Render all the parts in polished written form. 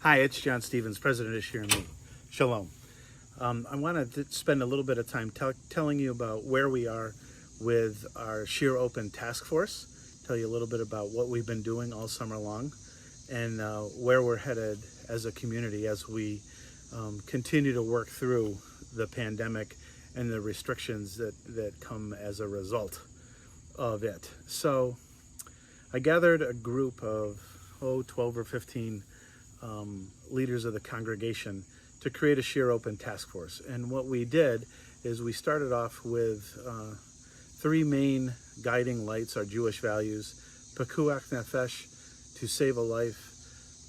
Hi, it's John Stevens, president of ShirOpen. Shalom. I want to spend a little bit of time telling you about where we are with our ShirOpen task force, tell you a little bit about what we've been doing all summer long, and where we're headed as a community as we continue to work through the pandemic and the restrictions that come as a result of it. So I gathered a group of 12 or 15 leaders of the congregation to create a ShirOpen task force. And what we did is we started off with three main guiding lights, our Jewish values: Pekuach Nefesh, to save a life;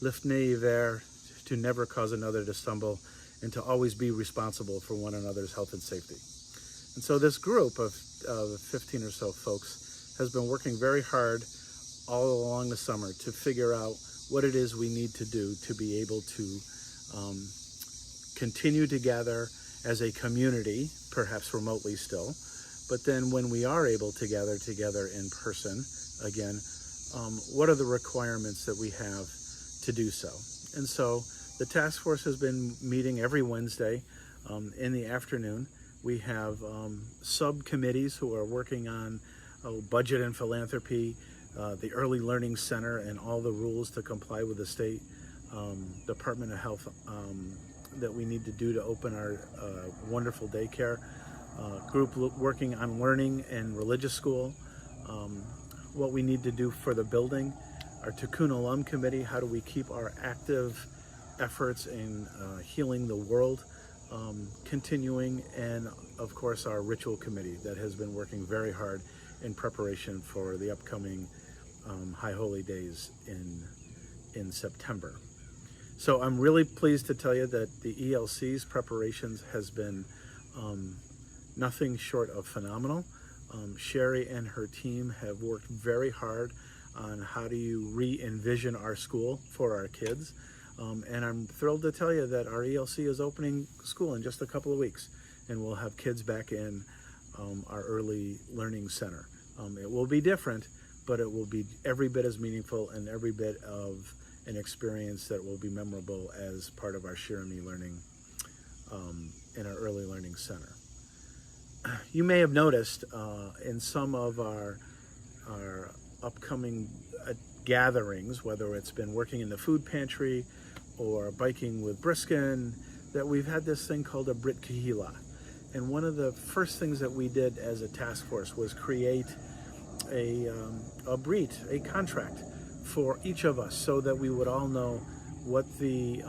Lifnei Iver, to never cause another to stumble; and to always be responsible for one another's health and safety. And so this group of 15 or so folks has been working very hard all along the summer to figure out what it is we need to do to be able to continue to gather as a community, perhaps remotely still, but then when we are able to gather together in person again, what are the requirements that we have to do so? And so the task force has been meeting every Wednesday in the afternoon. We have subcommittees who are working on budget and philanthropy, the Early Learning Center, and all the rules to comply with the state Department of Health that we need to do to open our wonderful daycare. Group working on learning and religious school, what we need to do for the building, our Tikkun Olam committee, how do we keep our active efforts in healing the world continuing, and of course our ritual committee that has been working very hard in preparation for the upcoming High Holy Days in September. So I'm really pleased to tell you that the ELC's preparations has been nothing short of phenomenal. Sherry and her team have worked very hard on how do you re-envision our school for our kids. And I'm thrilled to tell you that our ELC is opening school in just a couple of weeks, and we'll have kids back in our Early Learning Center. It will be different, but it will be every bit as meaningful and every bit of an experience that will be memorable as part of our ShirOpen learning in our Early Learning Center. You may have noticed in some of our upcoming gatherings, whether it's been working in the food pantry or biking with Briskin, that we've had this thing called a brit kahila. And one of the first things that we did as a task force was create a brit, a contract for each of us, so that we would all know what the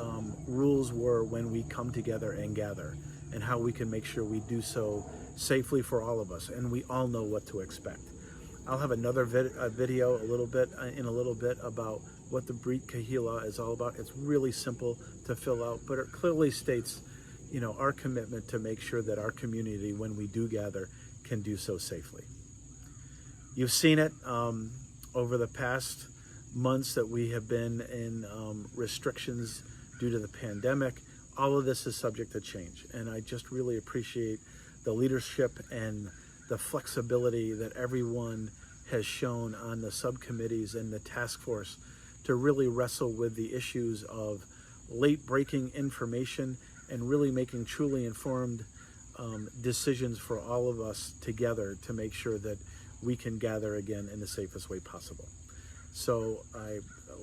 rules were when we come together and gather, and how we can make sure we do so safely for all of us, and we all know what to expect. I'll have another video in a little bit about what the brit kahila is all about. It's really simple to fill out, but it clearly states, our commitment to make sure that our community, when we do gather, can do so safely. You've seen it over the past months that we have been in restrictions due to the pandemic. All of this is subject to change, and I just really appreciate the leadership and the flexibility that everyone has shown on the subcommittees and the task force to really wrestle with the issues of late breaking information and really making truly informed decisions for all of us together to make sure that we can gather again in the safest way possible. So I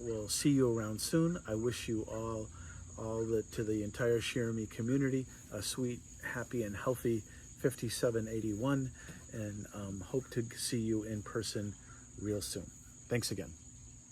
will see you around soon. I wish you to the entire ShirOpen community, a sweet, happy, and healthy 5781, and hope to see you in person real soon. Thanks again.